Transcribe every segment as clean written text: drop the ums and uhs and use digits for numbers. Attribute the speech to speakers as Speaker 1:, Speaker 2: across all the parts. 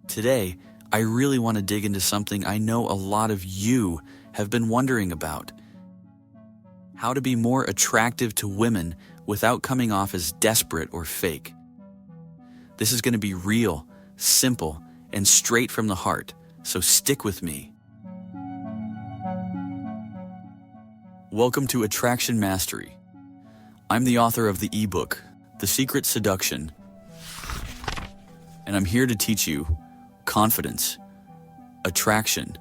Speaker 1: Today, I really want to dig into something I know a lot of you have been wondering about. How to be more attractive to women without coming off as desperate or fake. This is going to be real, simple, and straight from the heart, so stick with me. Welcome to Attraction Mastery. I'm the author of the eBook, The Secret Seduction, and I'm here to teach you confidence, attraction,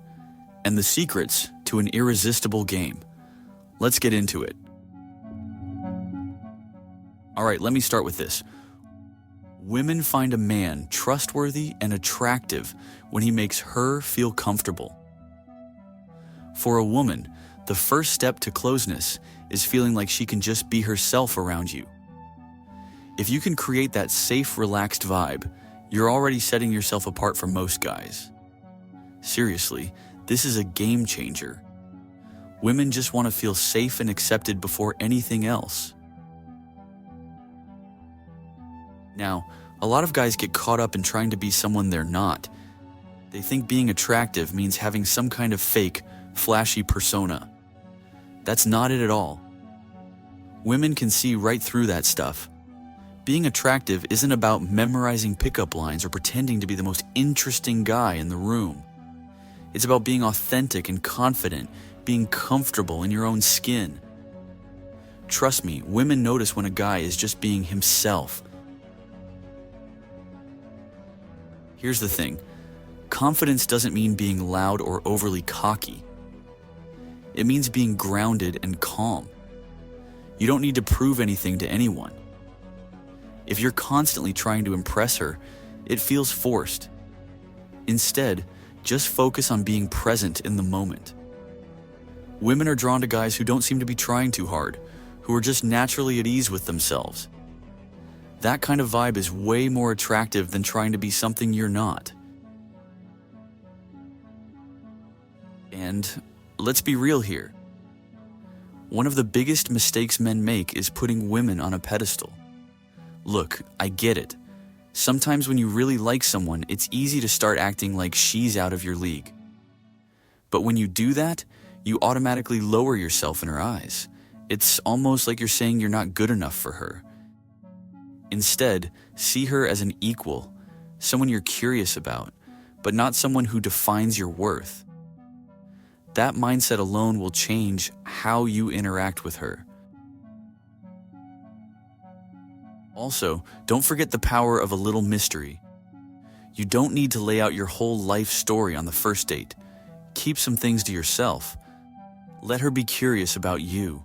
Speaker 1: and the secrets to an irresistible game. Let's get into it. All right, let me start with this. Women find a man trustworthy and attractive when he makes her feel comfortable. For a woman, the first step to closeness is feeling like she can just be herself around you. If you can create that safe, relaxed vibe, you're already setting yourself apart from most guys. Seriously, this is a game changer. Women just want to feel safe and accepted before anything else. Now, a lot of guys get caught up in trying to be someone they're not. They think being attractive means having some kind of fake, flashy persona. That's not it at all. Women can see right through that stuff. Being attractive isn't about memorizing pickup lines or pretending to be the most interesting guy in the room. It's about being authentic and confident, being comfortable in your own skin. Trust me, women notice when a guy is just being himself. Here's the thing. Confidence doesn't mean being loud or overly cocky. It means being grounded and calm. You don't need to prove anything to anyone. If you're constantly trying to impress her, it feels forced. Instead, just focus on being present in the moment. Women are drawn to guys who don't seem to be trying too hard, who are just naturally at ease with themselves. That kind of vibe is way more attractive than trying to be something you're not. And let's be real here. One of the biggest mistakes men make is putting women on a pedestal. Look, I get it. Sometimes when you really like someone, it's easy to start acting like she's out of your league. But when you do that, you automatically lower yourself in her eyes. It's almost like you're saying you're not good enough for her. Instead, see her as an equal, someone you're curious about, but not someone who defines your worth. That mindset alone will change how you interact with her. Also, don't forget the power of a little mystery. You don't need to lay out your whole life story on the first date. Keep some things to yourself. Let her be curious about you.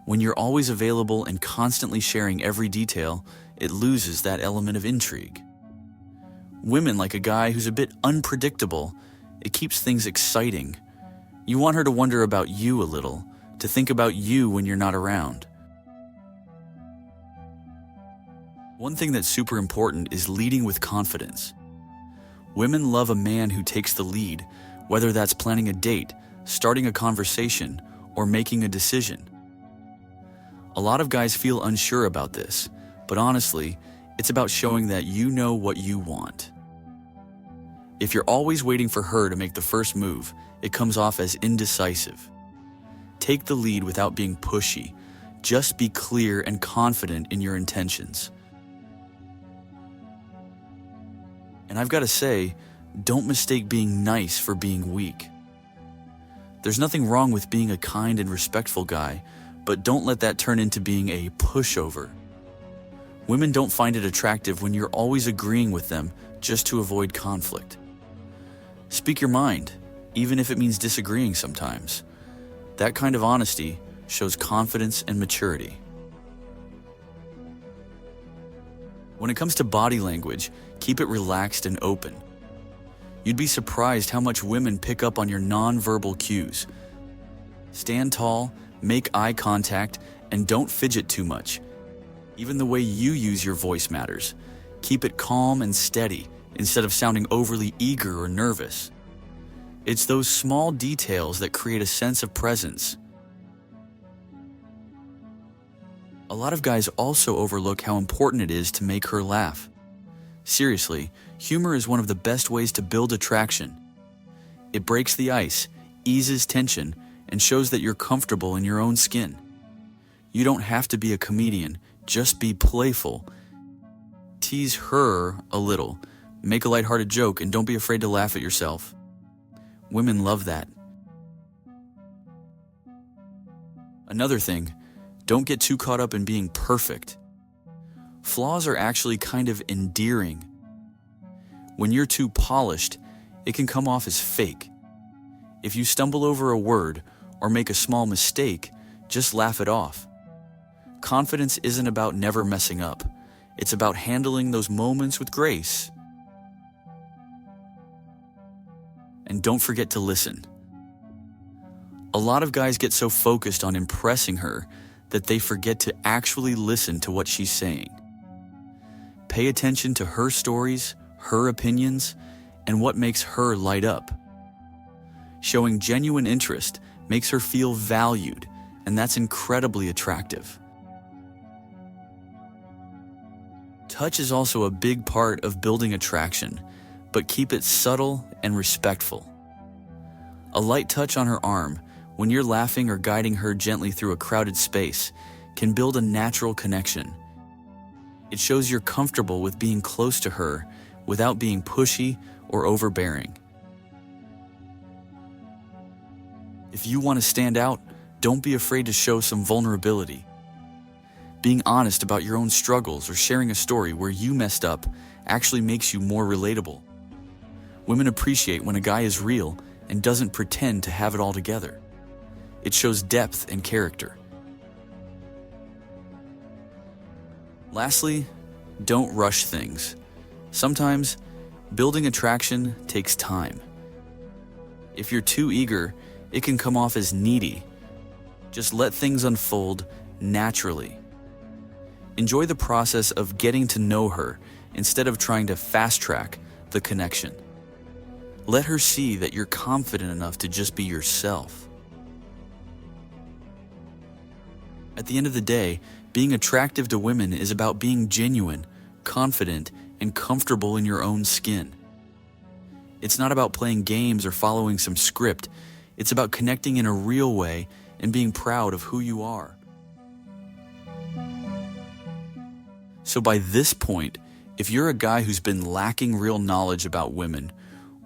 Speaker 1: When you're always available and constantly sharing every detail, it loses that element of intrigue. Women like a guy who's a bit unpredictable. It keeps things exciting. You want her to wonder about you a little, to think about you when you're not around. One thing that's super important is leading with confidence. Women love a man who takes the lead, whether that's planning a date, starting a conversation, or making a decision. A lot of guys feel unsure about this, but honestly, it's about showing that you know what you want. If you're always waiting for her to make the first move, it comes off as indecisive. Take the lead without being pushy. Just be clear and confident in your intentions. And I've got to say, don't mistake being nice for being weak. There's nothing wrong with being a kind and respectful guy, but don't let that turn into being a pushover. Women don't find it attractive when you're always agreeing with them just to avoid conflict. Speak your mind, even if it means disagreeing sometimes. That kind of honesty shows confidence and maturity. When it comes to body language, keep it relaxed and open. You'd be surprised how much women pick up on your non-verbal cues. Stand tall, make eye contact, and don't fidget too much. Even the way you use your voice matters. Keep it calm and steady instead of sounding overly eager or nervous. It's those small details that create a sense of presence. A lot of guys also overlook how important it is to make her laugh. Seriously, Humor is one of the best ways to build attraction. It breaks the ice, eases tension, and shows that you're comfortable in your own skin. You don't have to be a comedian, just be playful. Tease her a little, make a lighthearted joke, and don't be afraid to laugh at yourself. Women love that. Another thing, don't get too caught up in being perfect. Flaws are actually kind of endearing. When you're too polished, it can come off as fake. If you stumble over a word or make a small mistake, just laugh it off. Confidence isn't about never messing up. It's about handling those moments with grace. And don't forget to listen. A lot of guys get so focused on impressing her that they forget to actually listen to what she's saying. Pay attention to her stories, her opinions, and what makes her light up. Showing genuine interest makes her feel valued, and that's incredibly attractive. Touch is also a big part of building attraction, but keep it subtle and respectful. A light touch on her arm, when you're laughing or guiding her gently through a crowded space, can build a natural connection. It shows you're comfortable with being close to her without being pushy or overbearing. If you want to stand out, don't be afraid to show some vulnerability. Being honest about your own struggles or sharing a story where you messed up actually makes you more relatable. Women appreciate when a guy is real and doesn't pretend to have it all together. It shows depth and character. Lastly, don't rush things. Sometimes, building attraction takes time. If you're too eager, it can come off as needy. Just let things unfold naturally. Enjoy the process of getting to know her instead of trying to fast-track the connection. Let her see that you're confident enough to just be yourself. At the end of the day, being attractive to women is about being genuine, confident, and comfortable in your own skin. It's not about playing games or following some script. It's about connecting in a real way and being proud of who you are. So by this point, if you're a guy who's been lacking real knowledge about women,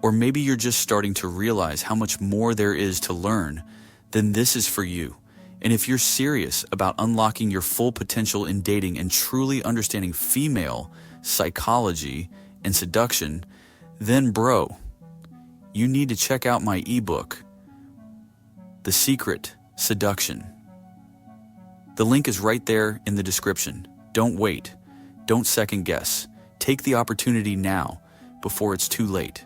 Speaker 1: or maybe you're just starting to realize how much more there is to learn, then this is for you. And if you're serious about unlocking your full potential in dating and truly understanding female psychology and seduction, then bro, you need to check out my ebook, The Secret Seduction. The link is right there in the description. Don't wait. Don't second guess. Take the opportunity now before it's too late.